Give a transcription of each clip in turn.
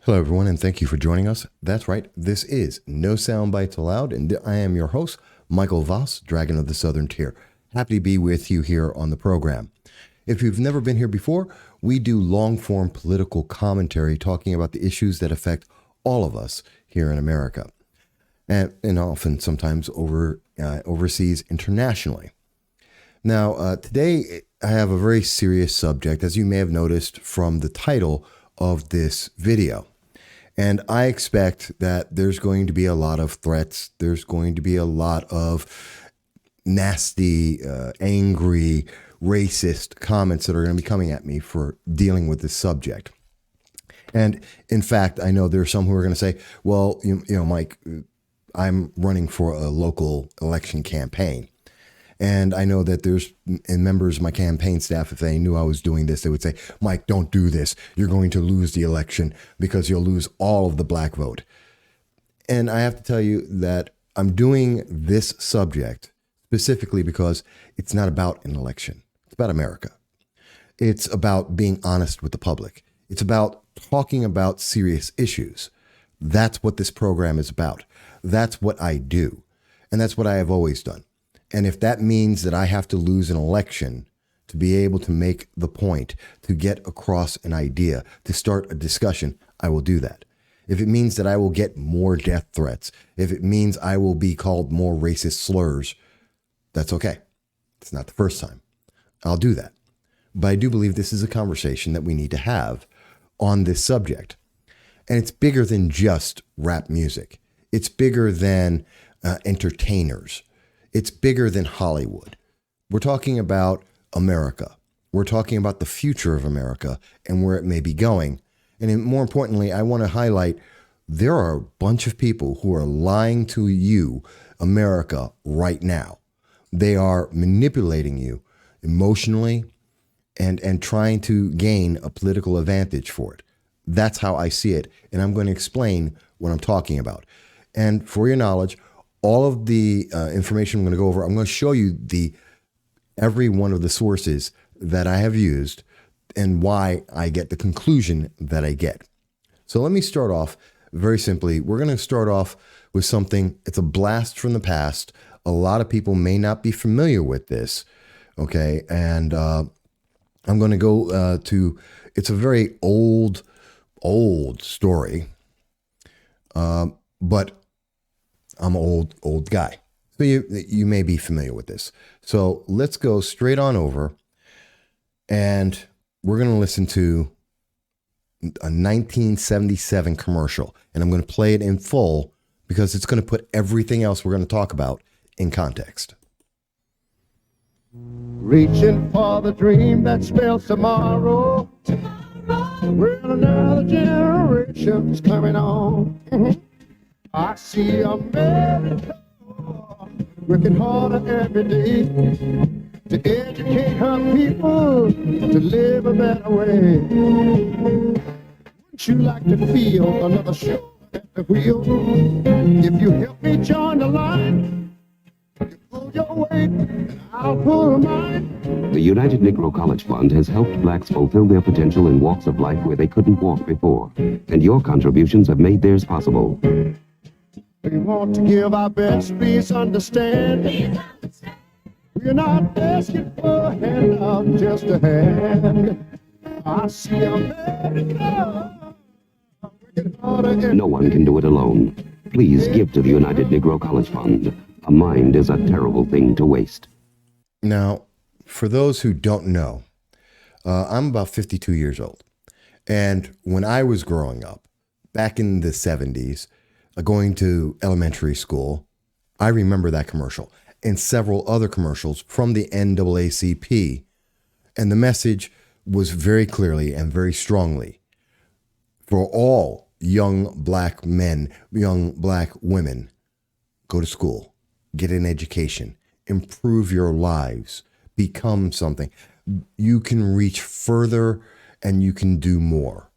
Hello, everyone, and thank you for joining us. That's right, this is No Soundbites Allowed, and I am your host, Michael Voss, Dragon of the Southern Tier. Happy to be with you here on the program. If you've never been here before, we do long-form political commentary talking about the issues that affect all of us here in America, and often sometimes overseas internationally. Now, today I have a very serious subject, as you may have noticed from the title of this video. And I expect that there's going to be a lot of threats. There's going to be a lot of nasty, angry, racist comments that are going to be coming at me for dealing with this subject. And in fact, I know there's some who are going to say, well, you know, Mike, I'm running for a local election campaign. And I know that there's members of my campaign staff, if they knew I was doing this, they would say, Mike, don't do this. You're going to lose the election because you'll lose all of the black vote. And I have to tell you that I'm doing this subject specifically because it's not about an election. It's about America. It's about being honest with the public. It's about talking about serious issues. That's what this program is about. That's what I do. And that's what I have always done. And if that means that I have to lose an election to be able to make the point, to get across an idea, to start a discussion, I will do that. If it means that I will get more death threats, if it means I will be called more racist slurs, that's okay. It's not the first time. I'll do that. But I do believe this is a conversation that we need to have on this subject. And it's bigger than just rap music. It's bigger than entertainers. It's bigger than Hollywood. We're talking about America. We're talking about the future of America and where it may be going. And more importantly, I want to highlight there are a bunch of people who are lying to you, America, right now. They are manipulating you emotionally and trying to gain a political advantage for it. That's how I see it. And I'm going to explain what I'm talking about. And for your knowledge, all of the information I'm going to go over, I'm going to show you every one of the sources that I have used and why I get the conclusion that I get. So let me start off very simply. We're going to start off with something, it's a blast from the past. A lot of people may not be familiar with this, okay? And I'm going to go it's a very old story, but I'm an old guy. So you may be familiar with this. So let's go straight on over and we're going to listen to a 1977 commercial. And I'm going to play it in full because it's going to put everything else we're going to talk about in context. Reaching for the dream that spells tomorrow. Well, another generation's coming on. I see America working harder every day to educate her people to live a better way. Wouldn't you like to feel another show at the wheel? If you help me join the line, you pull your weight and I'll pull mine. The United Negro College Fund has helped blacks fulfill their potential in walks of life where they couldn't walk before, and your contributions have made theirs possible. We want to give our best, please understand. We're not asking for a handout, just a hand. I see America working harder. No one can do it alone. Please give to the United Negro College Fund. A mind is a terrible thing to waste. Now, for those who don't know, I'm about 52 years old. And when I was growing up, back in the 70s, going to elementary school, I remember that commercial and several other commercials from the NAACP. And the message was very clearly and very strongly for all young black men, young black women, go to school, get an education, improve your lives, become something. You can reach further and you can do more.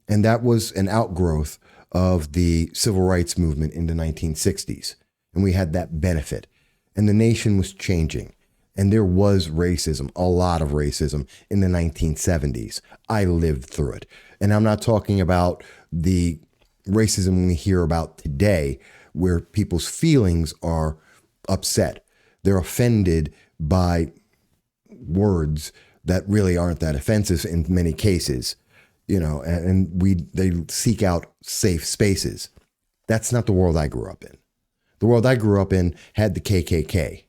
And that was an outgrowth of the civil rights movement in the 1960s. And we had that benefit. And the nation was changing. And there was racism, a lot of racism in the 1970s. I lived through it. And I'm not talking about the racism we hear about today, where people's feelings are upset. They're offended by words that really aren't that offensive in many cases, and they seek out safe spaces. That's not the world I grew up in. The world I grew up in had the KKK.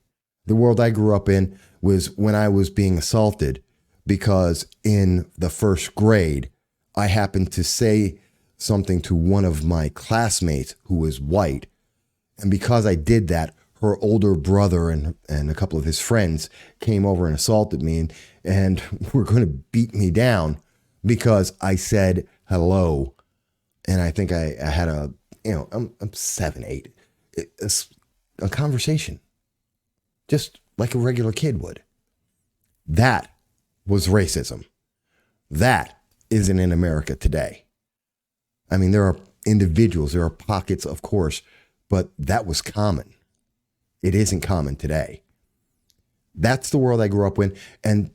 The world I grew up in was when I was being assaulted because in the first grade, I happened to say something to one of my classmates who was white. And because I did that, her older brother and a couple of his friends came over and assaulted me and were going to beat me down because I said hello. And I think I had I'm 7, 8, a conversation, just like a regular kid would. That was racism. That isn't in America today. I mean, there are individuals, there are pockets, of course, but that was common. It isn't common today. That's the world I grew up in. And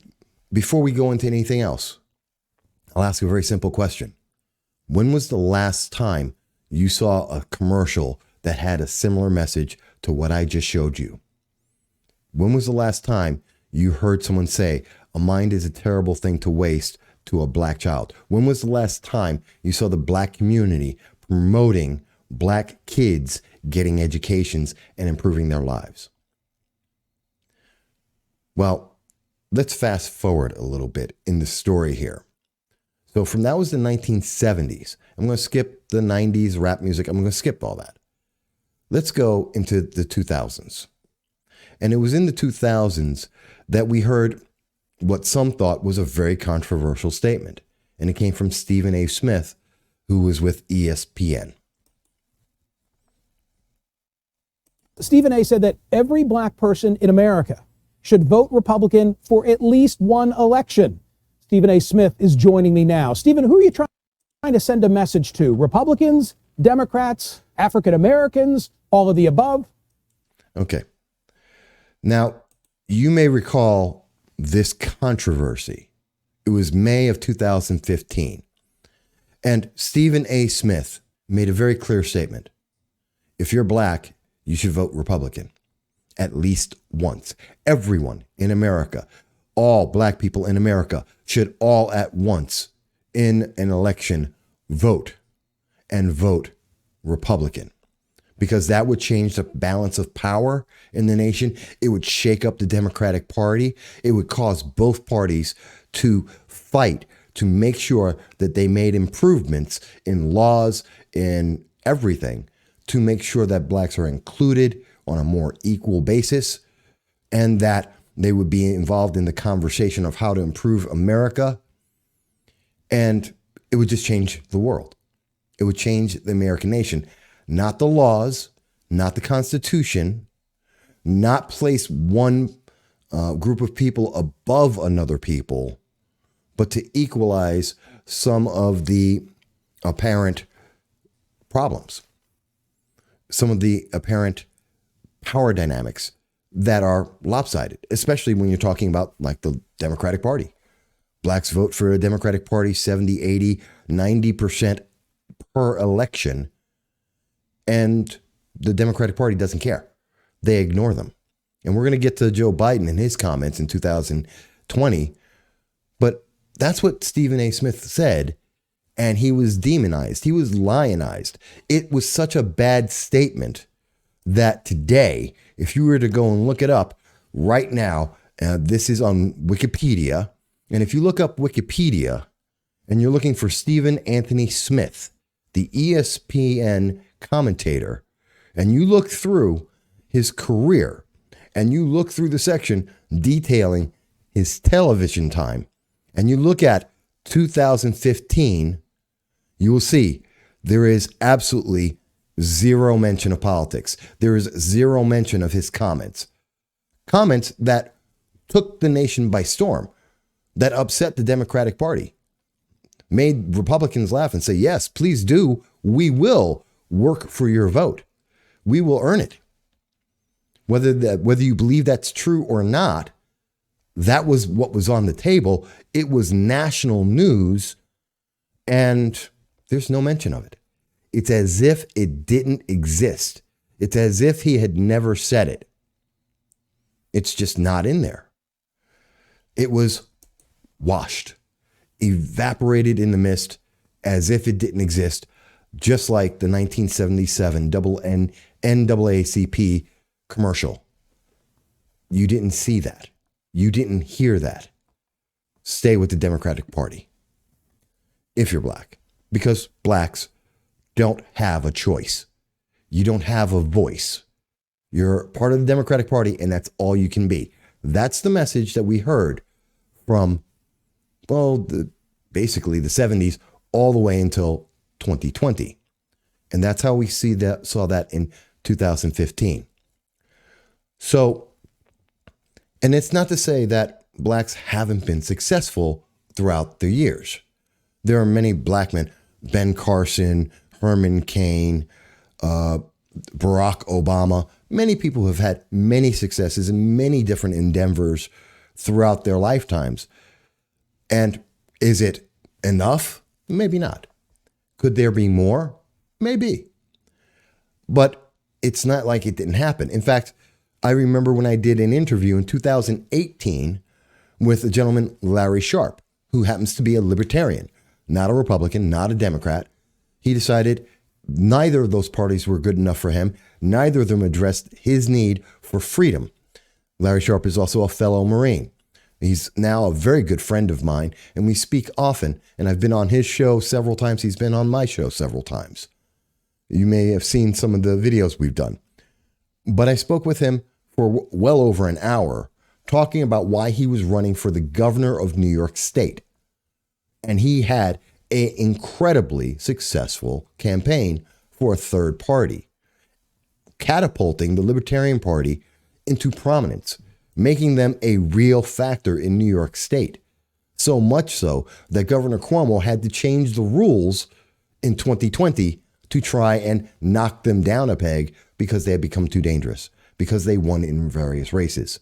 before we go into anything else, I'll ask you a very simple question. When was the last time you saw a commercial that had a similar message to what I just showed you? When was the last time you heard someone say, a mind is a terrible thing to waste to a black child? When was the last time you saw the black community promoting black kids getting educations and improving their lives? Well, let's fast forward a little bit in the story here. So that was the 1970s. I'm going to skip the 90s rap music. I'm going to skip all that. Let's go into the 2000s. And it was in the 2000s that we heard what some thought was a very controversial statement. And it came from Stephen A. Smith, who was with ESPN. Stephen A. said that every black person in America should vote Republican for at least one election. Stephen A. Smith is joining me now. Stephen, who are you trying to send a message to? Republicans, Democrats, African Americans, all of the above? Okay. Now, you may recall this controversy. It was May of 2015. And Stephen A. Smith made a very clear statement. If you're black, you should vote Republican at least once. Everyone in America, all black people in America should all at once in an election vote and vote Republican, because that would change the balance of power in the nation. It would shake up the Democratic Party. It would cause both parties to fight to make sure that they made improvements in laws, in everything, to make sure that blacks are included on a more equal basis, and that they would be involved in the conversation of how to improve America. And it would just change the world. It would change the American nation, not the laws, not the Constitution, not place one group of people above another people, but to equalize some of the apparent problems, some of the apparent power dynamics that are lopsided, especially when you're talking about like the Democratic Party. Blacks vote for a Democratic Party 70, 80, 90% per election, and the Democratic Party doesn't care. They ignore them. And we're going to get to Joe Biden and his comments in 2020, but that's what Stephen A. Smith said, and he was demonized. He was lionized. It was such a bad statement that today, if you were to go and look it up right now, this is on Wikipedia, and if you look up Wikipedia and you're looking for Stephen Anthony Smith, the ESPN commentator, and you look through his career and you look through the section detailing his television time, and you look at 2015, you will see there is absolutely zero mention of politics. There is zero mention of his comments. Comments that took the nation by storm, that upset the Democratic Party, made Republicans laugh and say, yes, please do. We will work for your vote. We will earn it. Whether you believe that's true or not, that was what was on the table. It was national news, and there's no mention of it. It's as if it didn't exist. It's as if he had never said it. It's just not in there. It was washed, evaporated in the mist, as if it didn't exist, just like the 1977 NAACP commercial. You didn't see that. You didn't hear that. Stay with the Democratic Party if you're black, because blacks don't have a choice. You don't have a voice. You're part of the Democratic Party, and that's all you can be. That's the message that we heard from, well, basically the 70s all the way until 2020. And that's how we saw that in 2015. So, and it's not to say that blacks haven't been successful throughout the years. There are many black men, Ben Carson, Herman Cain, Barack Obama. Many people have had many successes in many different endeavors throughout their lifetimes. And is it enough? Maybe not. Could there be more? Maybe. But it's not like it didn't happen. In fact, I remember when I did an interview in 2018 with a gentleman, Larry Sharpe, who happens to be a libertarian, not a Republican, not a Democrat. He decided neither of those parties were good enough for him. Neither of them addressed his need for freedom. Larry Sharpe is also a fellow Marine. He's now a very good friend of mine, and we speak often, and I've been on his show several times. He's been on my show several times. You may have seen some of the videos we've done. But I spoke with him for well over an hour, talking about why he was running for the governor of New York State. And he had an incredibly successful campaign for a third party, catapulting the Libertarian Party into prominence, making them a real factor in New York State. So much so that Governor Cuomo had to change the rules in 2020 to try and knock them down a peg because they had become too dangerous, because they won in various races.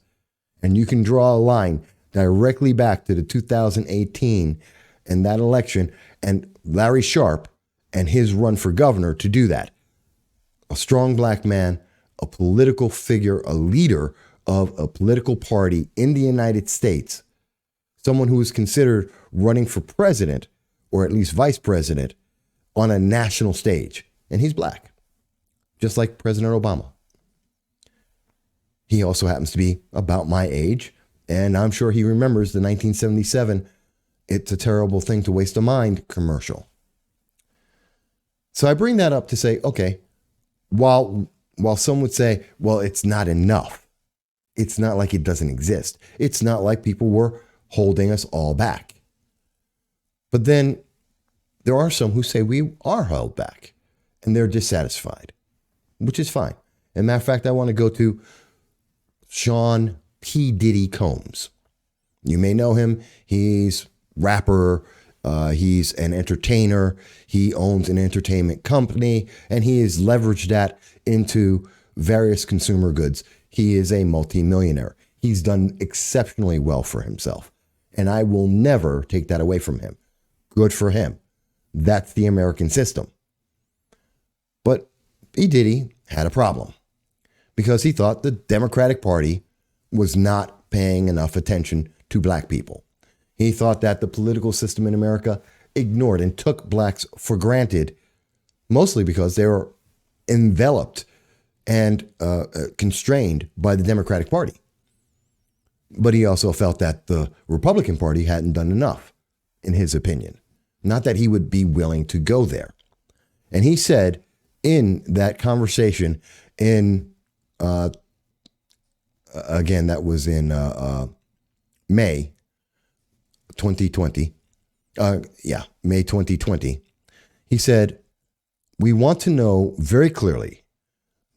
And you can draw a line directly back to the 2018 and that election and Larry Sharpe and his run for governor to do that. A strong black man, a political figure, a leader of a political party in the United States, someone who is considered running for president or at least vice president on a national stage. And he's black, just like President Obama. He also happens to be about my age, and I'm sure he remembers the 1977 "It's a Terrible Thing to Waste a Mind" commercial. So I bring that up to say, okay, while some would say, well, it's not enough. It's not like it doesn't exist. It's not like people were holding us all back. But then there are some who say we are held back and they're dissatisfied, which is fine. As a matter of fact, I want to go to Sean P Diddy Combs. You may know him. He's rapper. He's an entertainer. He owns an entertainment company, and he has leveraged that into various consumer goods. He is a multimillionaire. He's done exceptionally well for himself, and I will never take that away from him. Good for him. That's the American system. But P. Diddy had a problem because he thought the Democratic Party was not paying enough attention to black people. He thought that the political system in America ignored and took blacks for granted, mostly because they were enveloped and constrained by the Democratic Party. But he also felt that the Republican Party hadn't done enough, in his opinion. Not that he would be willing to go there. And he said in that conversation again, that was in May 2020. May 2020. He said, "We want to know very clearly,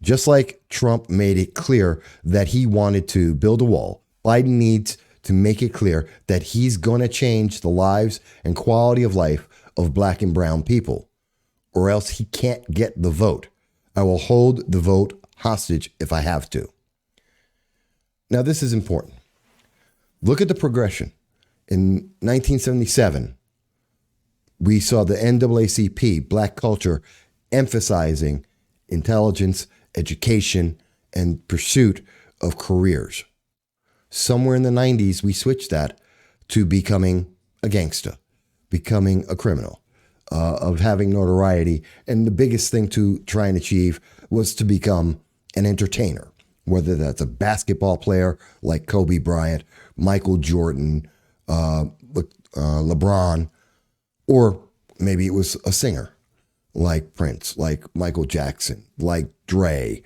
just like Trump made it clear that he wanted to build a wall, Biden needs to make it clear that he's going to change the lives and quality of life of black and brown people, or else he can't get the vote. I will hold the vote hostage if I have to." Now, this is important. Look at the progression. In 1977, we saw the NAACP, black culture, emphasizing intelligence, education, and pursuit of careers. Somewhere in the 90s, we switched that to becoming a gangster, becoming a criminal, of having notoriety. And the biggest thing to try and achieve was to become an entertainer, whether that's a basketball player like Kobe Bryant, Michael Jordan, LeBron, or maybe it was a singer like Prince, like Michael Jackson, like Dre,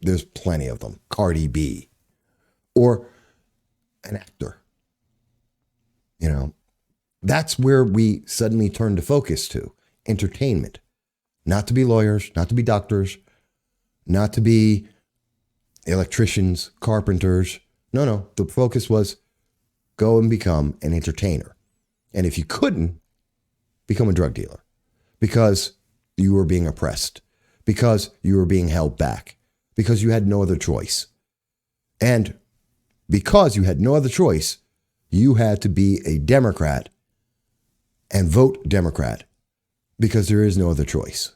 there's plenty of them, Cardi B, or an actor. You know, that's where we suddenly turn the focus to entertainment, not to be lawyers, not to be doctors, not to be electricians, carpenters. No, the focus was go and become an entertainer. And if you couldn't, become a drug dealer because you were being oppressed, because you were being held back, because you had no other choice. And because you had no other choice, you had to be a Democrat and vote Democrat because there is no other choice.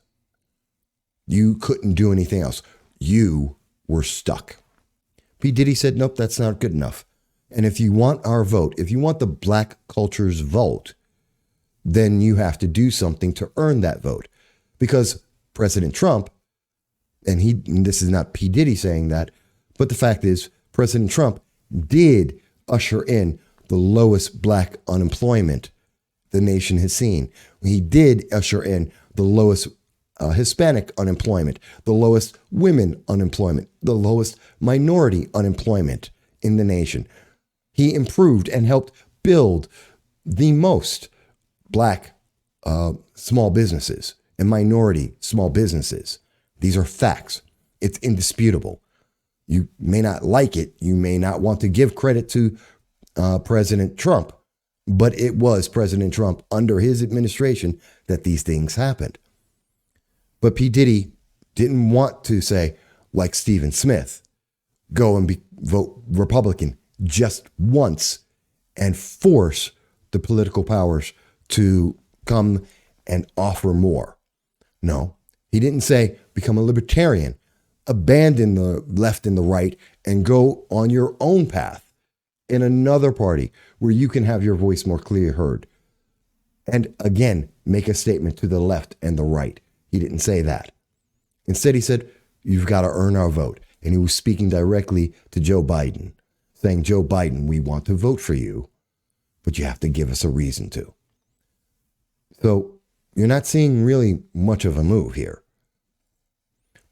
You couldn't do anything else. You were stuck. P. Diddy said, nope, that's not good enough. And if you want our vote, if you want the black culture's vote, then you have to do something to earn that vote. Because President Trump, and this is not P. Diddy saying that, but the fact is President Trump did usher in the lowest black unemployment the nation has seen. He did usher in the lowest Hispanic unemployment, the lowest women unemployment, the lowest minority unemployment in the nation. He improved and helped build the most black small businesses and minority small businesses. These are facts. It's indisputable. You may not like it. You may not want to give credit to President Trump, but it was President Trump under his administration that these things happened. But P. Diddy didn't want to say, like Stephen Smith, go and vote Republican just once and force the political powers to come and offer more. No, he didn't say become a libertarian, abandon the left and the right, and go on your own path in another party where you can have your voice more clearly heard. And again, make a statement to the left and the right. He didn't say that. Instead, he said, you've got to earn our vote. And he was speaking directly to Joe Biden, saying, Joe Biden, we want to vote for you, but you have to give us a reason to. So you're not seeing really much of a move here.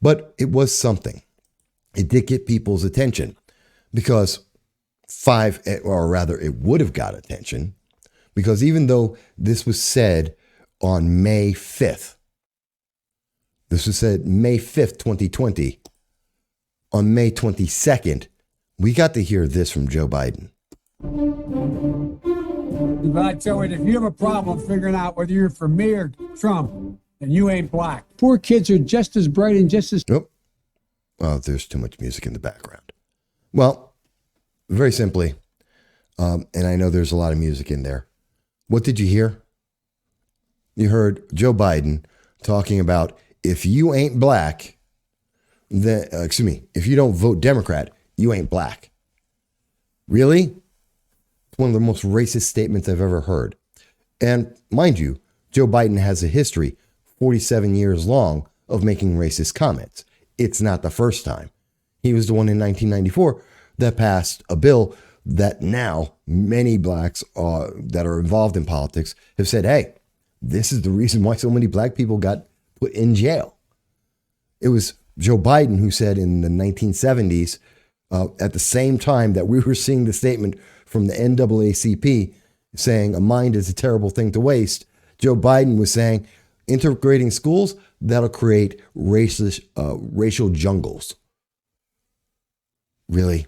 But it was something. It did get people's attention because it would have got attention, because even though this was said on May 5th, this was said May 5th, 2020, on May 22nd, we got to hear this from Joe Biden. But I tell you, if you have a problem figuring out whether you're for me or Trump, then you ain't black. Poor kids are just as bright and just as... Nope. Well, there's too much music in the background. Well, very simply, and I know there's a lot of music in there. What did you hear? You heard Joe Biden talking about if you ain't black, then, if you don't vote Democrat, you ain't black. Really? It's one of the most racist statements I've ever heard. And mind you, Joe Biden has a history, 47 years long, of making racist comments. It's not the first time. He was the one in 1994 that passed a bill that now many blacks that are involved in politics have said, hey, this is the reason why so many black people got put in jail. It was Joe Biden who said in the 1970s, at the same time that we were seeing the statement from the NAACP saying a mind is a terrible thing to waste, Joe Biden was saying integrating schools, that'll create racial jungles. Really?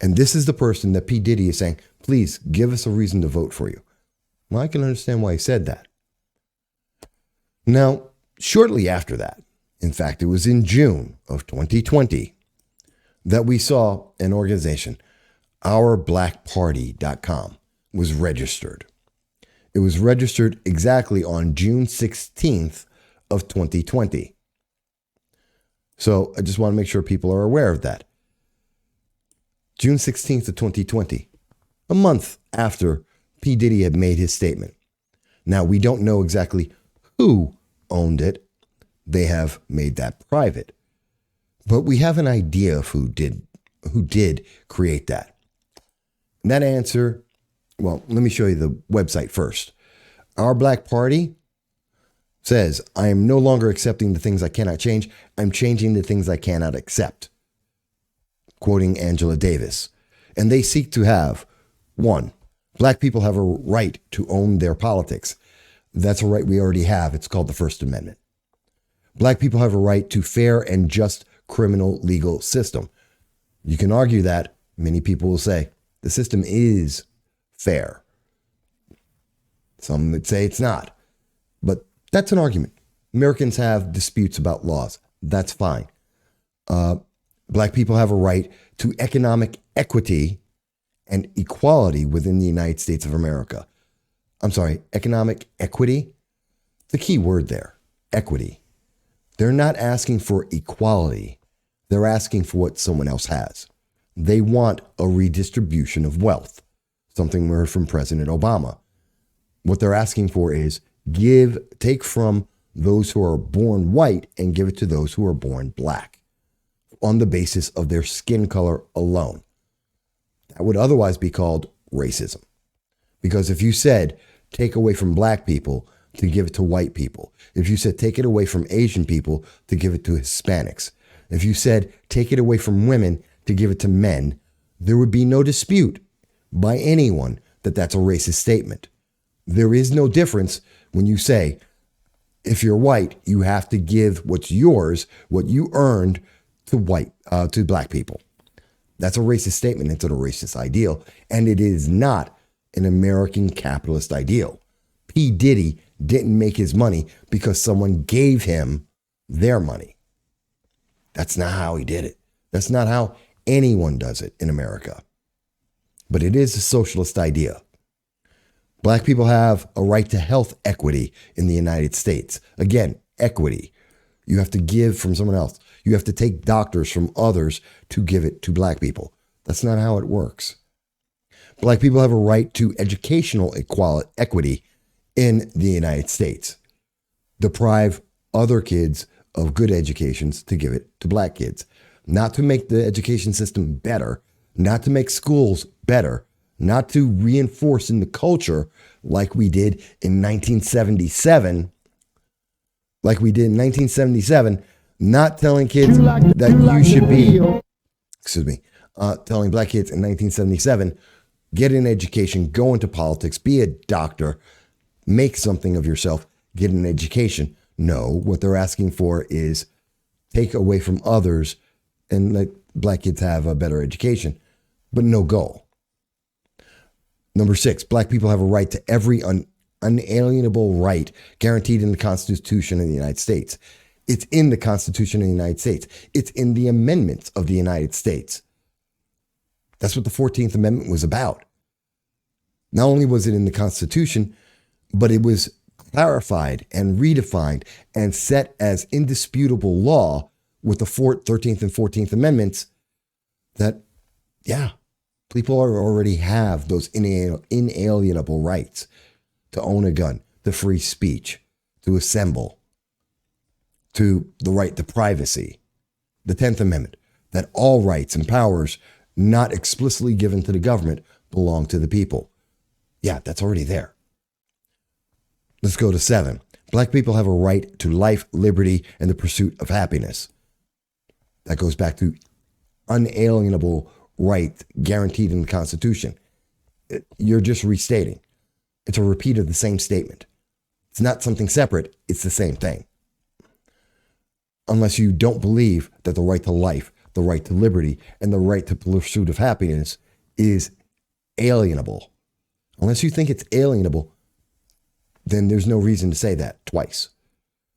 And this is the person that P. Diddy is saying, please give us a reason to vote for you. Well, I can understand why he said that. Now, shortly after that, in fact, it was in June of 2020, that we saw an organization, ourblackparty.com, was registered. It was registered exactly on June 16th of 2020. So I just want to make sure people are aware of that. June 16th of 2020, a month after P Diddy had made his statement. Now, we don't know exactly who owned it. They have made that private. But we have an idea of who did create that. And that answer, well, let me show you the website first. Our Black Party says, I am no longer accepting the things I cannot change. I'm changing the things I cannot accept. Quoting Angela Davis. And they seek to have, 1, Black people have a right to own their politics. That's a right we already have. It's called the First Amendment. Black people have a right to fair and just criminal legal system. You can argue that. Many people will say the system is fair. Some would say it's not. But that's an argument. Americans have disputes about laws. That's fine. Black people have a right to economic equity and equality within the United States of America. I'm sorry, economic equity? The key word there, equity. They're not asking for equality. They're asking for what someone else has. They want a redistribution of wealth, something we heard from President Obama. What they're asking for is take from those who are born white and give it to those who are born black on the basis of their skin color alone. That would otherwise be called racism. Because if you said, take away from black people to give it to white people, if you said, take it away from Asian people to give it to Hispanics, if you said, take it away from women to give it to men, there would be no dispute by anyone that that's a racist statement. There is no difference when you say, if you're white, you have to give what's yours, what you earned, to black people. That's a racist statement. It's a racist ideal. And it is not an American capitalist ideal. P. Diddy didn't make his money because someone gave him their money. That's not how he did it. That's not how anyone does it in America. But it is a socialist idea. Black people have a right to health equity in the United States. Again, equity. You have to give from someone else. You have to take doctors from others to give it to black people. That's not how it works. Black people have a right to educational equity in the United States. Deprive other kids of good educations to give it to black kids. Not to make the education system better, not to make schools better, not to reinforce in the culture like we did in 1977. Not telling kids that you should be, telling black kids in 1977, get an education, go into politics, be a doctor, make something of yourself, get an education. No, what they're asking for is take away from others and let black kids have a better education, but no goal. Number 6, black people have a right to every unalienable right guaranteed in the Constitution of the United States. It's in the Constitution of the United States. It's in the amendments of the United States. That's what the 14th Amendment was about. Not only was it in the Constitution, but it was clarified and redefined and set as indisputable law with the 13th and 14th Amendments that, people already have those inalienable rights to own a gun, to free speech, to assemble, to the right to privacy, the 10th Amendment, that all rights and powers not explicitly given to the government belong to the people. Yeah, that's already there. Let's go to 7. Black people have a right to life, liberty, and the pursuit of happiness. That goes back to unalienable right guaranteed in the Constitution. You're just restating. It's a repeat of the same statement. It's not something separate. It's the same thing. Unless you don't believe that the right to life, the right to liberty, and the right to pursuit of happiness is alienable. Unless you think it's alienable, then there's no reason to say that twice.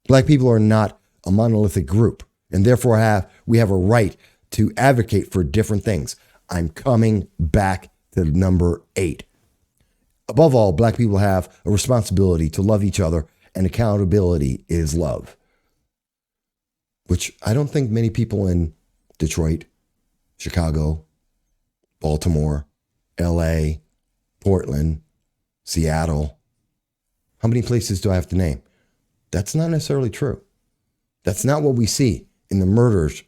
Black people are not a monolithic group, and therefore we have a right to advocate for different things. I'm coming back to number 8. Above all, black people have a responsibility to love each other, and accountability is love. Which I don't think many people in Detroit, Chicago, Baltimore, LA, Portland, Seattle, how many places do I have to name? That's not necessarily true. That's not what we see in the murders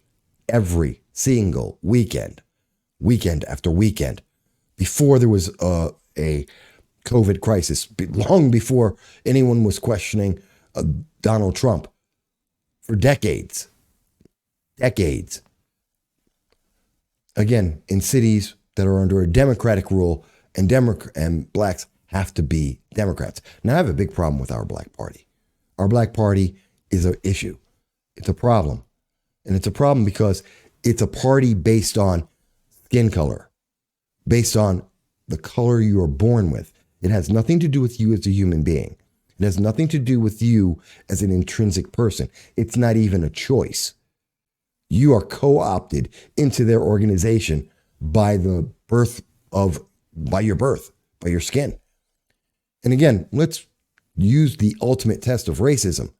every single weekend after weekend. Before there was a COVID crisis, long before anyone was questioning Donald Trump, for decades. Again, in cities that are under a Democratic rule, and blacks have to be Democrats. Now, I have a big problem with our black party. Our black party is an issue. It's a problem. And it's a problem because it's a party based on skin color, based on the color you are born with. It has nothing to do with you as a human being. It has nothing to do with you as an intrinsic person. It's not even a choice. You are co-opted into their organization by your birth, by your skin. And again, let's use the ultimate test of racism.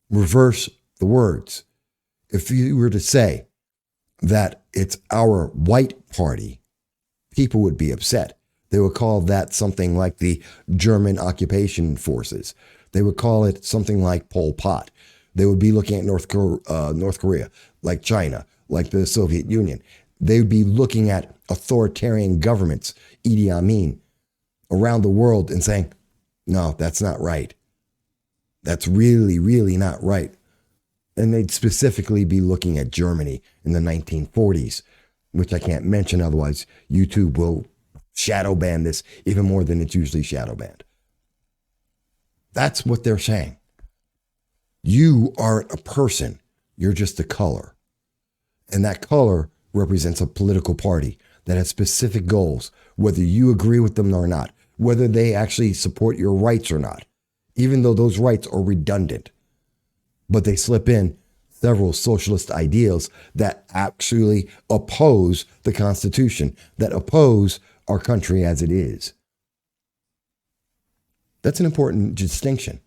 Reverse the words. If you were to say that it's our white party, people would be upset. They would call that something like the German occupation forces. They would call it something like Pol Pot. They would be looking at North Korea, like China, like the Soviet Union. They would be looking at authoritarian governments, Idi Amin, around the world and saying, no, that's not right. That's really, really not right. And they'd specifically be looking at Germany in the 1940s, which I can't mention, otherwise YouTube will shadow ban this even more than it's usually shadow banned. That's what they're saying. You aren't a person. You're just a color. And that color represents a political party that has specific goals, whether you agree with them or not, whether they actually support your rights or not, even though those rights are redundant. But they slip in several socialist ideals that actually oppose the Constitution, that oppose our country as it is. That's an important distinction.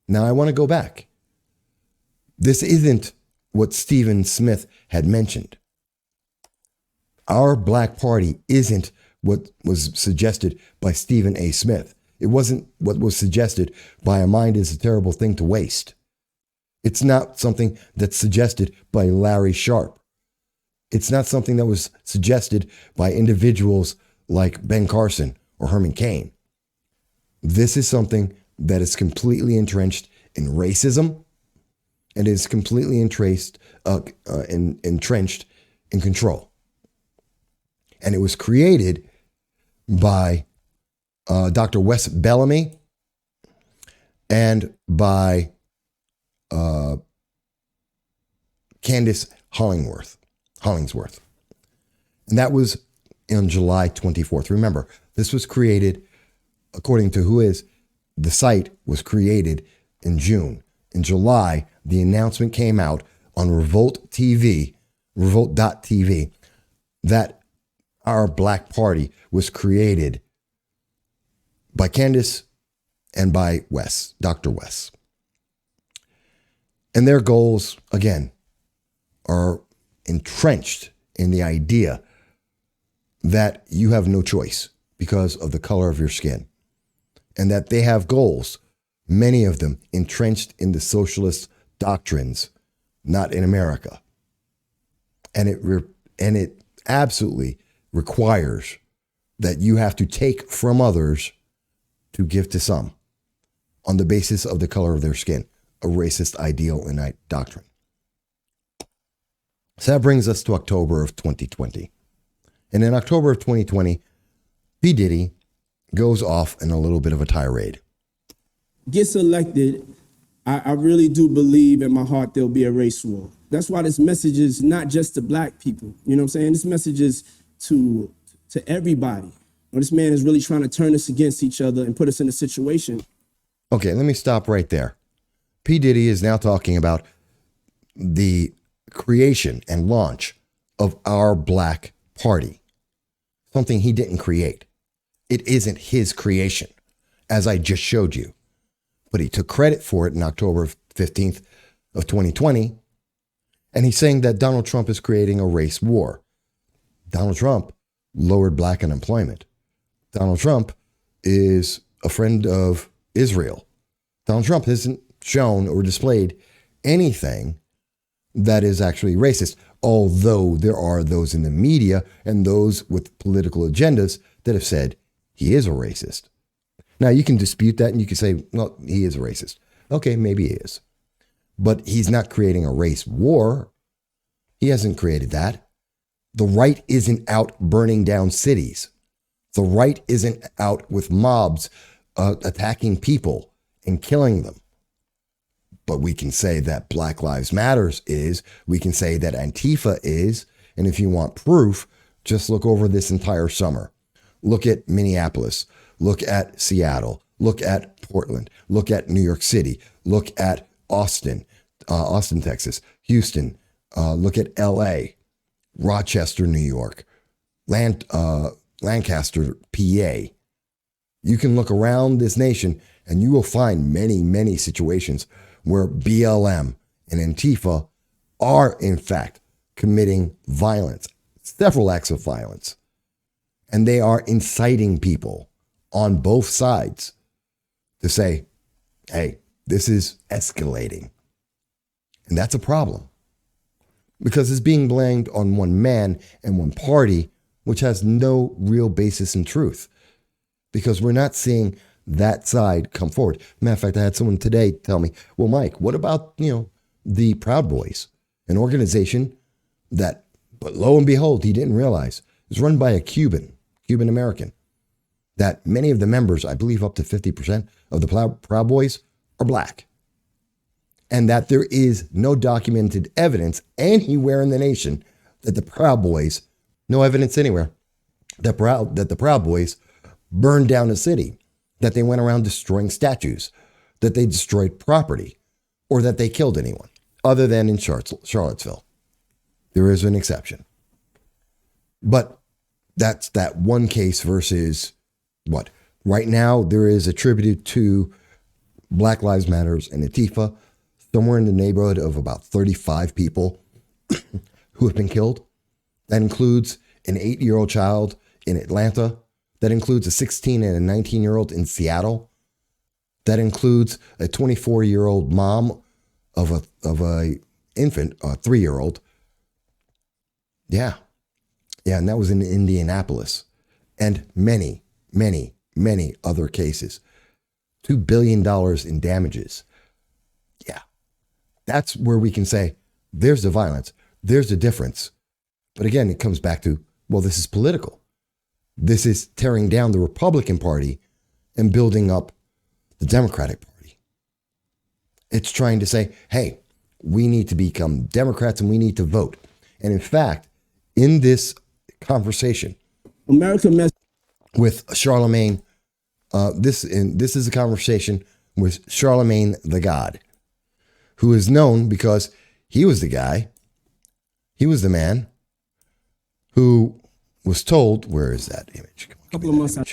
Now I want to go back. This isn't what Stephen Smith had mentioned. Our black party isn't what was suggested by Stephen A. Smith. It wasn't what was suggested by A Mind is a Terrible Thing to Waste. It's not something that's suggested by Larry Sharp. It's not something that was suggested by individuals like Ben Carson or Herman Cain. This is something that is completely entrenched in racism and is completely entrenched in control. And it was created by Dr. Wes Bellamy and by Candace Hollingsworth. And that was on July 24th. Remember, this was created, according to the site was created in June. In July, the announcement came out on Revolt.tv, that our black party was created by Candace and by Wes, Dr. Wes. And their goals, again, are entrenched in the idea that you have no choice because of the color of your skin. And that they have goals, many of them entrenched in the socialist doctrines, not in America. And it absolutely requires that you have to take from others to give to some on the basis of the color of their skin, a racist ideal and doctrine. So that brings us to October of 2020. And in October of 2020, P Diddy goes off in a little bit of a tirade. Gets elected, I really do believe in my heart there'll be a race war. That's why this message is not just to black people. You know what I'm saying? This message is to everybody. This man is really trying to turn us against each other and put us in a situation. Okay, let me stop right there. P Diddy is now talking about the creation and launch of our black party, something he didn't create. It isn't his creation, as I just showed you. But he took credit for it in October 15th of 2020. And he's saying that Donald Trump is creating a race war. Donald Trump lowered black unemployment. Donald Trump is a friend of Israel. Donald Trump hasn't shown or displayed anything that is actually racist, although there are those in the media and those with political agendas that have said he is a racist. Now, you can dispute that and you can say, well, he is a racist. Okay, maybe he is. But he's not creating a race war. He hasn't created that. The right isn't out burning down cities. The right isn't out with mobs attacking people and killing them. But we can say that Black Lives Matters is. We can say that Antifa is. And if you want proof, just look over this entire summer. Look at Minneapolis. Look at Seattle. Look at Portland. Look at New York City. Look at Austin, Texas, Houston. Look at LA, Rochester, New York, Lancaster, PA. You can look around this nation and you will find many, many situations where BLM and Antifa are, in fact, committing violence, several acts of violence. And they are inciting people on both sides to say, hey, this is escalating. And that's a problem because it's being blamed on one man and one party, which has no real basis in truth, because we're not seeing that side come forward. Matter of fact, I had someone today tell me, well, Mike, what about, the Proud Boys, an organization that, but lo and behold, he didn't realize is run by a Cuban American, that many of the members, I believe up to 50% of the Proud Boys are black. And that there is no documented evidence anywhere in the nation that the Proud Boys, no evidence anywhere, that the Proud Boys burned down a city, that they went around destroying statues, that they destroyed property, or that they killed anyone, other than in Charlottesville. There is an exception. But that's that one case versus what? Right now, there is attributed to Black Lives Matters and Antifa somewhere in the neighborhood of about 35 people who have been killed. That includes an 8-year-old child in Atlanta. That includes a 16 and a 19-year-old in Seattle. That includes a 24-year-old mom of a infant, a 3-year-old. Yeah, and that was in Indianapolis. And many, many, many other cases. $2 billion in damages. Yeah, that's where we can say there's the violence, there's the difference. But again, it comes back to, well, this is political. This is tearing down the Republican Party and building up the Democratic Party. It's trying to say, hey, we need to become Democrats and we need to vote. And in fact, in this conversation with Charlemagne, this is a conversation with Charlemagne the God, who is known because he was the guy, he was the man who was told, where is that image? A couple of months out.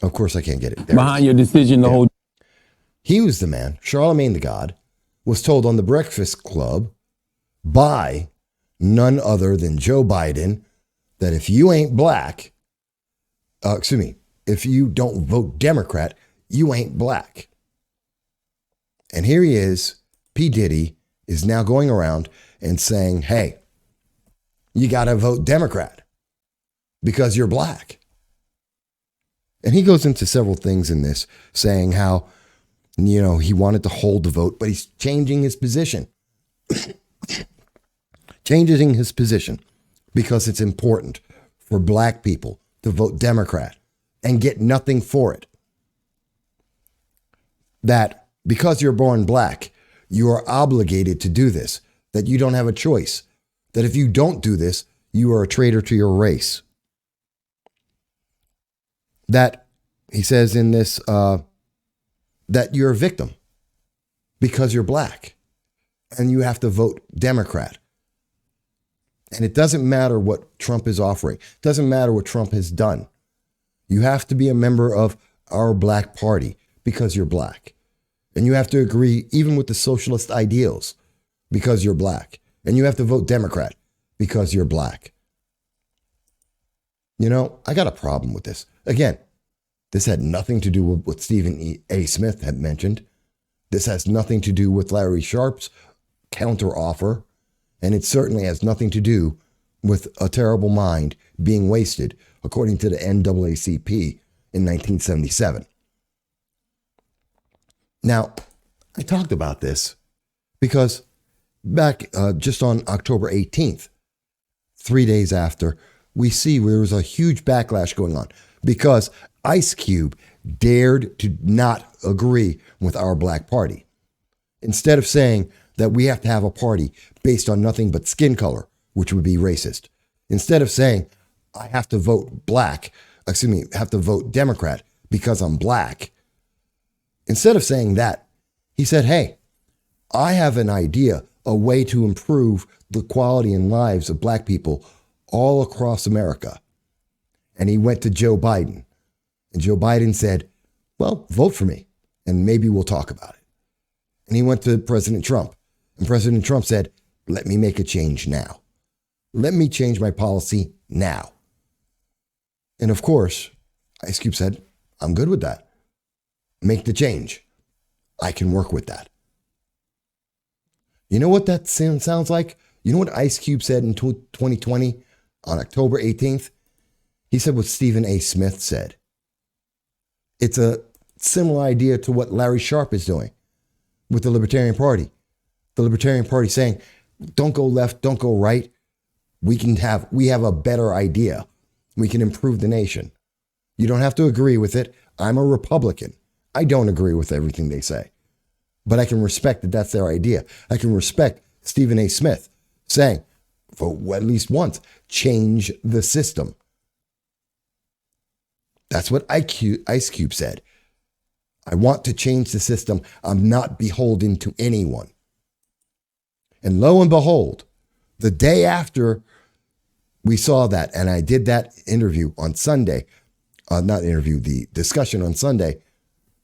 Of course I can't get it. There Behind your decision to hold. He was the man, Charlemagne the God, was told on the Breakfast Club by none other than Joe Biden that if you ain't black, if you don't vote Democrat, you ain't black. And here he is, P Diddy is now going around and saying, hey, you got to vote Democrat because you're black. And he goes into several things in this, saying how, he wanted to hold the vote, but he's changing his position. Changing his position because it's important for black people to vote Democrat and get nothing for it. That because you're born black, you are obligated to do this, that you don't have a choice, that if you don't do this, you are a traitor to your race. That he says in this, that you're a victim because you're black and you have to vote Democrat. And it doesn't matter what Trump is offering. It doesn't matter what Trump has done. You have to be a member of our black party because you're black. And you have to agree even with the socialist ideals because you're black. And you have to vote Democrat because you're black. You know, I got a problem with this. Again, this had nothing to do with what Stephen A. Smith had mentioned. This has nothing to do with Larry Sharp's counteroffer. And it certainly has nothing to do with a terrible mind being wasted, according to the NAACP in 1977. Now, I talked about this because back just on October 18th, 3 days after, we see there was a huge backlash going on because Ice Cube dared to not agree with our black party. Instead of saying that we have to have a party based on nothing but skin color, which would be racist. Instead of saying, I have to vote have to vote Democrat because I'm black. Instead of saying that, he said, hey, I have an idea, a way to improve the quality and lives of black people all across America. And he went to Joe Biden. And Joe Biden said, well, vote for me and maybe we'll talk about it. And he went to President Trump. And President Trump said, let me make a change now. Let me change my policy now. And of course, Ice Cube said, I'm good with that. Make the change. I can work with that. You know what that sounds like? You know what Ice Cube said in 2020 on October 18th? He said what Stephen A. Smith said. It's a similar idea to what Larry Sharp is doing with the Libertarian Party. The Libertarian Party saying, don't go left, don't go right. We have a better idea. We can improve the nation. You don't have to agree with it. I'm a Republican. I don't agree with everything they say, but I can respect that that's their idea. I can respect Stephen A. Smith saying, for at least once, change the system. That's what Ice Cube said. I want to change the system. I'm not beholden to anyone. And lo and behold, the day after we saw that, and I did that interview on Sunday, the discussion on Sunday,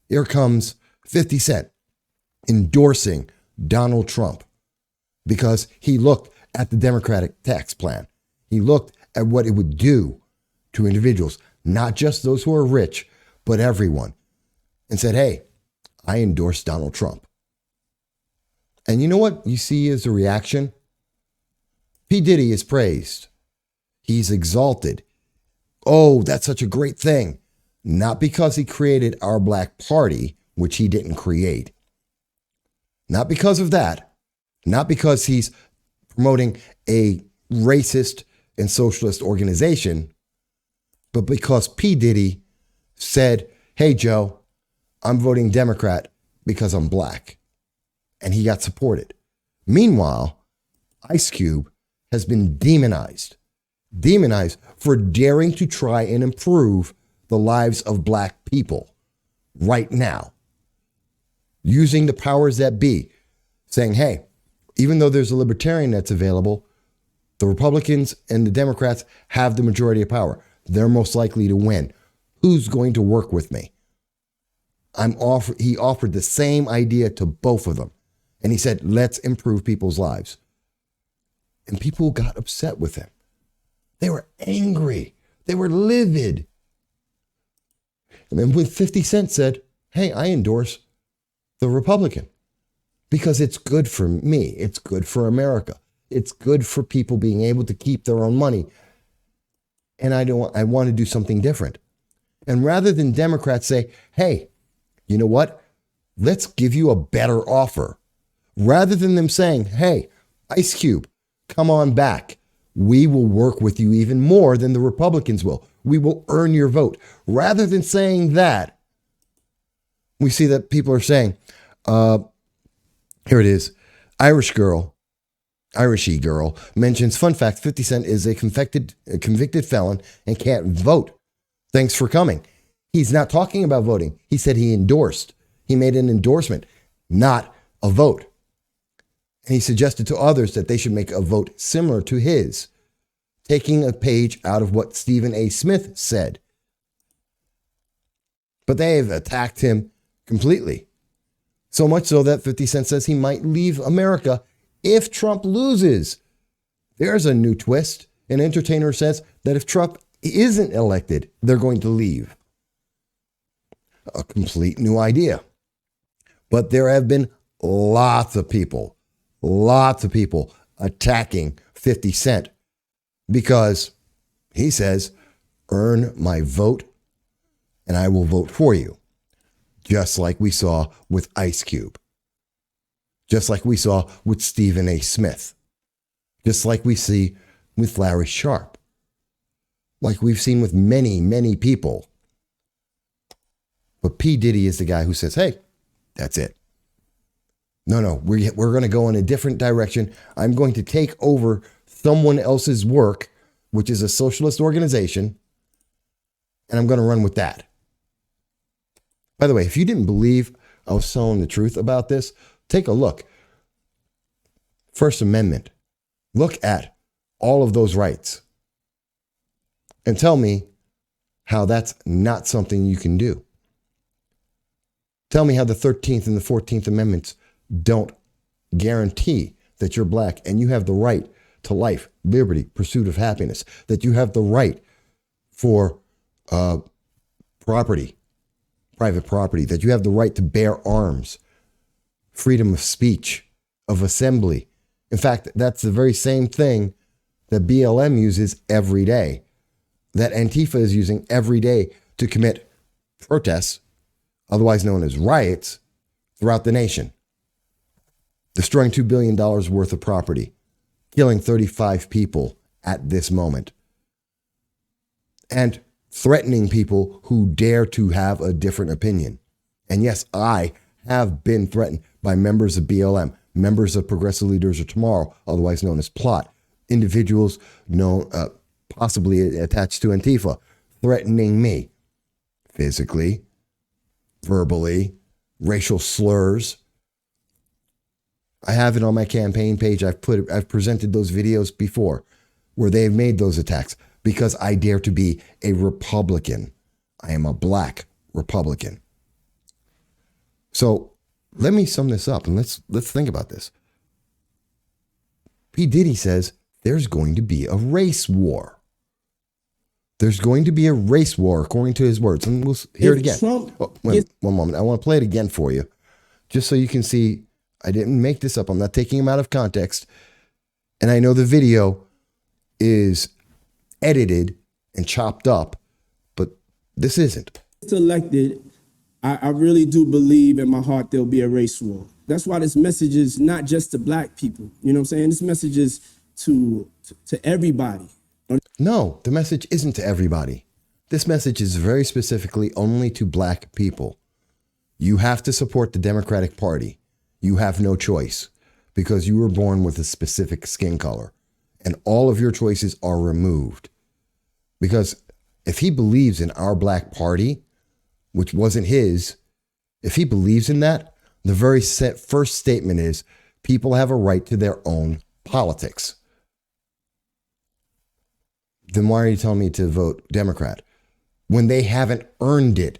here comes 50 Cent endorsing Donald Trump because he looked at the Democratic tax plan. He looked at what it would do to individuals, not just those who are rich, but everyone, and said, hey, I endorse Donald Trump. And you know what you see as a reaction? P Diddy is praised. He's exalted. Oh, that's such a great thing. Not because he created our black party, which he didn't create. Not because of that. Not because he's promoting a racist and socialist organization, but because P Diddy said, hey, Joe, I'm voting Democrat because I'm black. And he got supported. Meanwhile, Ice Cube has been demonized for daring to try and improve the lives of black people right now, using the powers that be, saying, hey, even though there's a libertarian that's available, the Republicans and the Democrats have the majority of power. They're most likely to win. Who's going to work with me? He offered the same idea to both of them. And he said, let's improve people's lives. And people got upset with him. They were angry. They were livid. And then when 50 Cent said, hey, I endorse the Republican because it's good for me. It's good for America. It's good for people being able to keep their own money. And I want to do something different. And rather than Democrats say, hey, you know what? Let's give you a better offer. Rather than them saying, hey, Ice Cube, come on back. We will work with you even more than the Republicans will. We will earn your vote. Rather than saying that, we see that people are saying, here it is, Irishy girl mentions, fun fact, 50 Cent is a convicted felon and can't vote. Thanks for coming. He's not talking about voting. He said he endorsed. He made an endorsement, not a vote. And he suggested to others that they should make a vote similar to his. taking a page out of what Stephen A. Smith said. But they have attacked him completely. So much so that 50 Cent says he might leave America if Trump loses. There's a new twist. An entertainer says that if Trump isn't elected, they're going to leave. A complete new idea. But there have been lots of people attacking 50 Cent because he says, earn my vote and I will vote for you. Just like we saw with Ice Cube. Just like we saw with Stephen A. Smith. Just like we see with Larry Sharp. Like we've seen with many, many people. But P Diddy is the guy who says, hey, that's it. No, we're going to go in a different direction. I'm going to take over someone else's work, which is a socialist organization, and I'm going to run with that. By the way, if you didn't believe I was telling the truth about this, take a look. First Amendment. Look at all of those rights and tell me how that's not something you can do. Tell me how the 13th and the 14th Amendments don't guarantee that you're black and you have the right to life, liberty, pursuit of happiness, that you have the right for property, private property, that you have the right to bear arms, freedom of speech, of assembly. In fact, that's the very same thing that BLM uses every day, that Antifa is using every day to commit protests, otherwise known as riots, throughout the nation. Destroying $2 billion worth of property, killing 35 people at this moment, and threatening people who dare to have a different opinion. And yes, I have been threatened by members of BLM, members of Progressive Leaders of Tomorrow, otherwise known as PLOT, individuals known, possibly attached to Antifa, threatening me physically, verbally, racial slurs. I have it on my campaign page. I've presented those videos before where they've made those attacks because I dare to be a Republican. I am a black Republican. So let me sum this up and let's think about this. P. Diddy says there's going to be a race war. There's going to be a race war, according to his words. And we'll hear it again. One moment. I want to play it again for you, just so you can see I didn't make this up. I'm not taking him out of context. And I know the video is edited and chopped up, but this isn't. If elected, I really do believe in my heart there'll be a race war. That's why this message is not just to black people. You know what I'm saying? This message is to everybody. No, the message isn't to everybody. This message is very specifically only to black people. You have to support the Democratic Party. You have no choice because you were born with a specific skin color and all of your choices are removed. Because if he believes in our black party, which wasn't his, if he believes in that, the very first statement is people have a right to their own politics. Then why are you telling me to vote Democrat when they haven't earned it?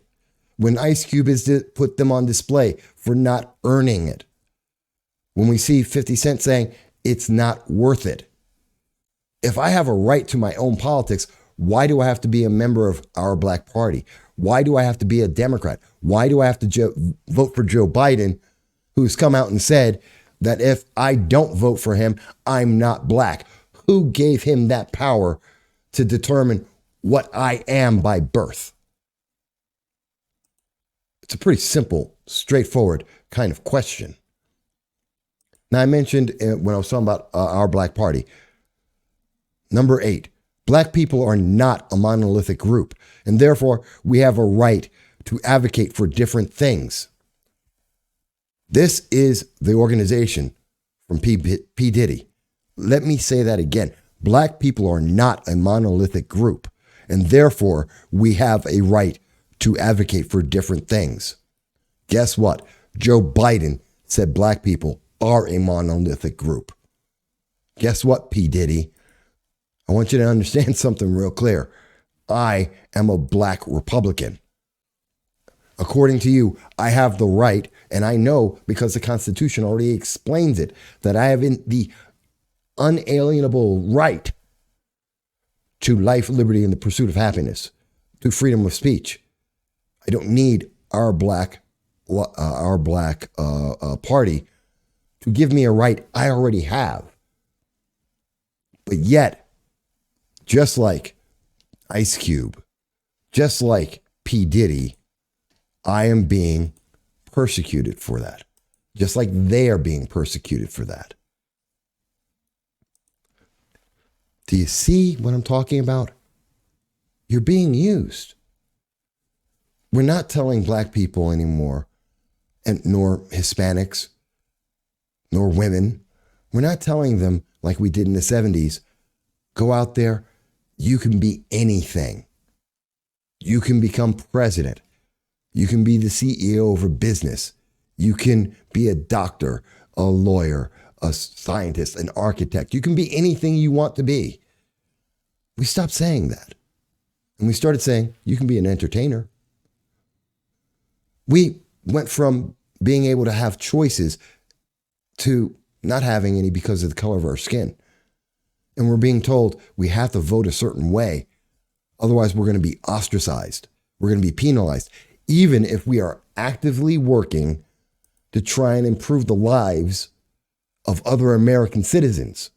When Ice Cube has put them on display for not earning it. When we see 50 Cent saying it's not worth it. If I have a right to my own politics, why do I have to be a member of our black party? Why do I have to be a Democrat? Why do I have to vote for Joe Biden, who's come out and said that if I don't vote for him, I'm not black? Who gave him that power to determine what I am by birth? It's a pretty simple, straightforward kind of question. Now, I mentioned when I was talking about our black party, number 8, black people are not a monolithic group, and therefore we have a right to advocate for different things. This is the organization from P. Diddy. Let me say that again. Black people are not a monolithic group, and therefore we have a right to advocate for different things. Guess what? Joe Biden said black people are a monolithic group. Guess what, P. Diddy? I want you to understand something real clear. I am a black Republican. According to you, I have the right, and I know because the Constitution already explains it, that I have the unalienable right to life, liberty, and the pursuit of happiness, to freedom of speech. I don't need our black party to give me a right I already have. But yet, just like Ice Cube, just like P Diddy, I am being persecuted for that. Just like they are being persecuted for that. Do you see what I'm talking about? You're being used. We're not telling black people anymore, and nor Hispanics, nor women. We're not telling them like we did in the 70s, go out there, you can be anything. You can become president. You can be the CEO of a business. You can be a doctor, a lawyer, a scientist, an architect. You can be anything you want to be. We stopped saying that. And we started saying, you can be an entertainer. We went from being able to have choices to not having any because of the color of our skin. And we're being told we have to vote a certain way. Otherwise, we're going to be ostracized. We're going to be penalized, even if we are actively working to try and improve the lives of other American citizens.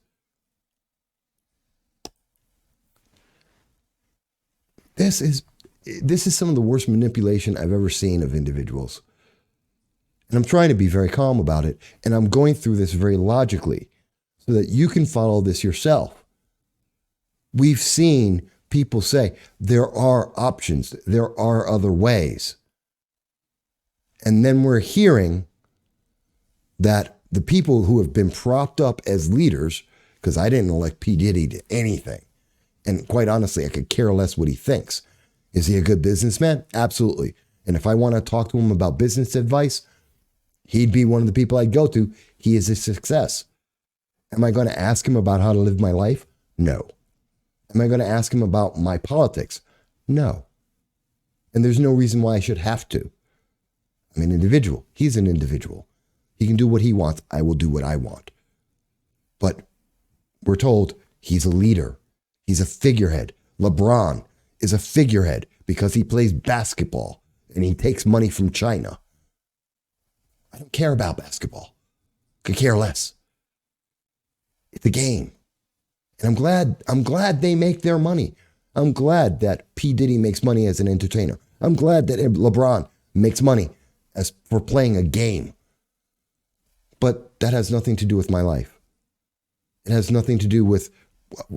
This is some of the worst manipulation I've ever seen of individuals. And I'm trying to be very calm about it. And I'm going through this very logically so that you can follow this yourself. We've seen people say there are options, there are other ways. And then we're hearing that the people who have been propped up as leaders, because I didn't elect P Diddy to anything. And quite honestly, I could care less what he thinks. Is he a good businessman? Absolutely. And if I want to talk to him about business advice, he'd be one of the people I'd go to. He is a success. Am I going to ask him about how to live my life? No. Am I going to ask him about my politics? No. And there's no reason why I should have to. I'm an individual. He's an individual. He can do what he wants. I will do what I want. But we're told he's a leader. He's a figurehead. LeBron is a figurehead because he plays basketball and he takes money from China. I don't care about basketball. Could care less. It's a game. And I'm glad they make their money. I'm glad that P. Diddy makes money as an entertainer. I'm glad that LeBron makes money as for playing a game. But that has nothing to do with my life. It has nothing to do with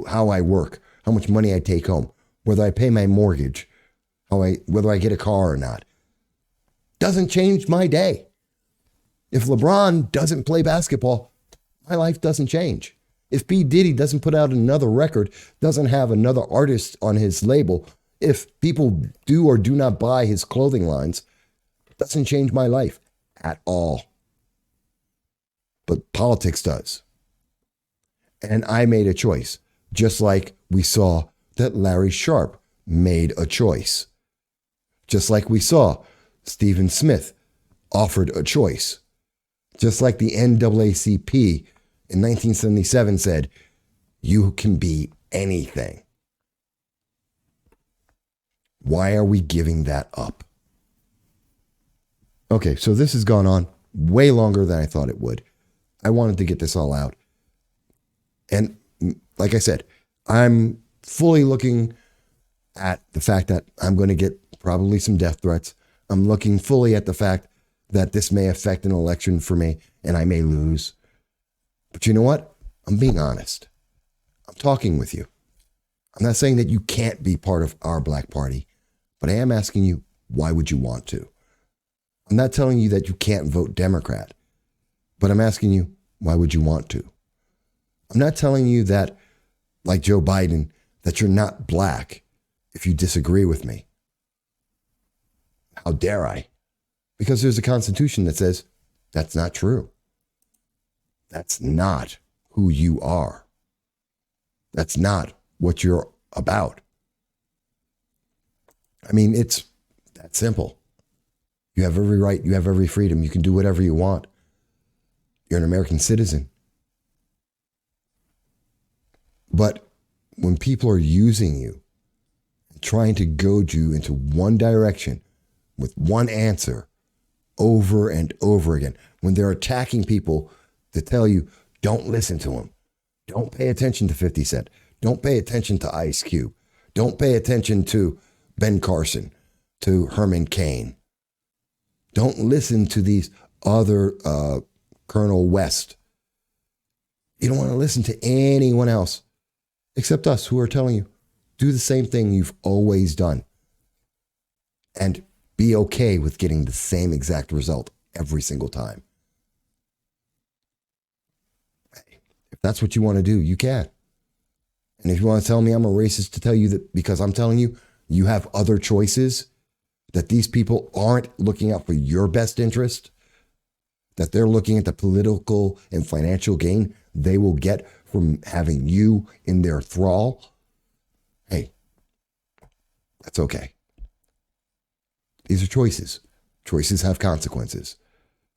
how I work, how much money I take home, whether I pay my mortgage, whether I get a car or not. Doesn't change my day. If LeBron doesn't play basketball, my life doesn't change. If P. Diddy doesn't put out another record, doesn't have another artist on his label, if people do or do not buy his clothing lines, doesn't change my life at all. But politics does. And I made a choice, just like we saw that Larry Sharpe made a choice. Just like we saw Stephen Smith offered a choice. Just like the NAACP in 1977 said, you can be anything. Why are we giving that up? Okay, so this has gone on way longer than I thought it would. I wanted to get this all out. And like I said, I'm fully looking at the fact that I'm going to get probably some death threats. I'm looking fully at the fact that this may affect an election for me and I may lose. But you know what? I'm being honest. I'm talking with you. I'm not saying that you can't be part of our black party, but I am asking you, why would you want to? I'm not telling you that you can't vote Democrat, but I'm asking you, why would you want to? I'm not telling you that, like Joe Biden, that you're not black if you disagree with me. How dare I? Because there's a constitution that says that's not true. That's not who you are. That's not what you're about. I mean, it's that simple. You have every right, you have every freedom, you can do whatever you want. You're an American citizen. But when people are using you, trying to goad you into one direction with one answer over and over again, when they're attacking people to tell you, don't listen to them, don't pay attention to 50 Cent, don't pay attention to Ice Cube, don't pay attention to Ben Carson, to Herman Cain, don't listen to these other Colonel West. You don't want to listen to anyone else except us who are telling you, do the same thing you've always done and be okay with getting the same exact result every single time. If that's what you want to do, you can. And if you want to tell me I'm a racist to tell you that because I'm telling you, you have other choices, that these people aren't looking out for your best interest, that they're looking at the political and financial gain they will get from having you in their thrall, hey, that's okay. These are choices. Choices have consequences.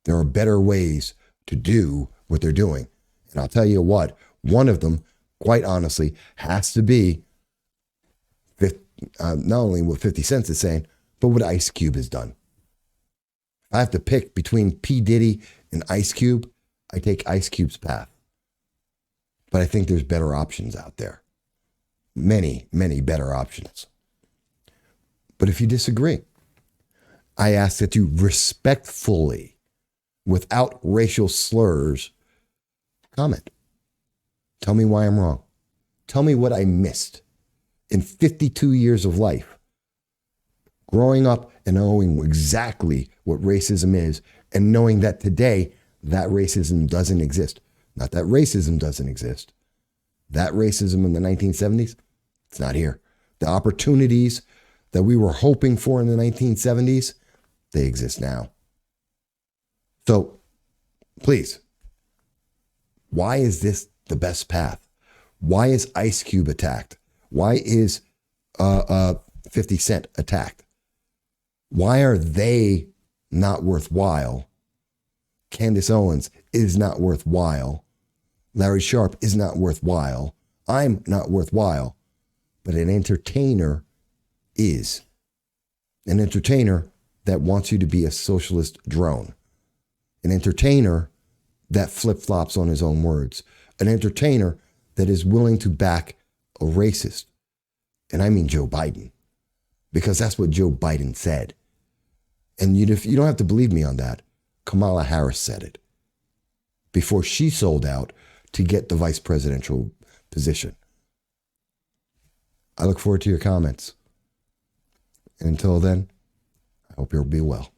There are better ways to do what they're doing. And I'll tell you what, one of them, quite honestly, has to be not only what 50 Cent is saying, but what Ice Cube has done. If I have to pick between P Diddy and Ice Cube, I take Ice Cube's path. But I think there's better options out there. Many, many better options. But if you disagree, I ask that you respectfully, without racial slurs, comment. Tell me why I'm wrong. Tell me what I missed in 52 years of life, growing up and knowing exactly what racism is and knowing that today that racism doesn't exist. Not that racism doesn't exist. That racism in the 1970s, it's not here. The opportunities that we were hoping for in the 1970s, they exist now. So please, why is this the best path? Why is Ice Cube attacked? Why is 50 Cent attacked? Why are they not worthwhile? Candace Owens is not worthwhile. Larry Sharp is not worthwhile. I'm not worthwhile. But an entertainer is. An entertainer that wants you to be a socialist drone. An entertainer that flip-flops on his own words. An entertainer that is willing to back a racist. And I mean Joe Biden. Because that's what Joe Biden said. And you don't have to believe me on that. Kamala Harris said it before she sold out to get the vice presidential position. I look forward to your comments. And until then, I hope you'll be well.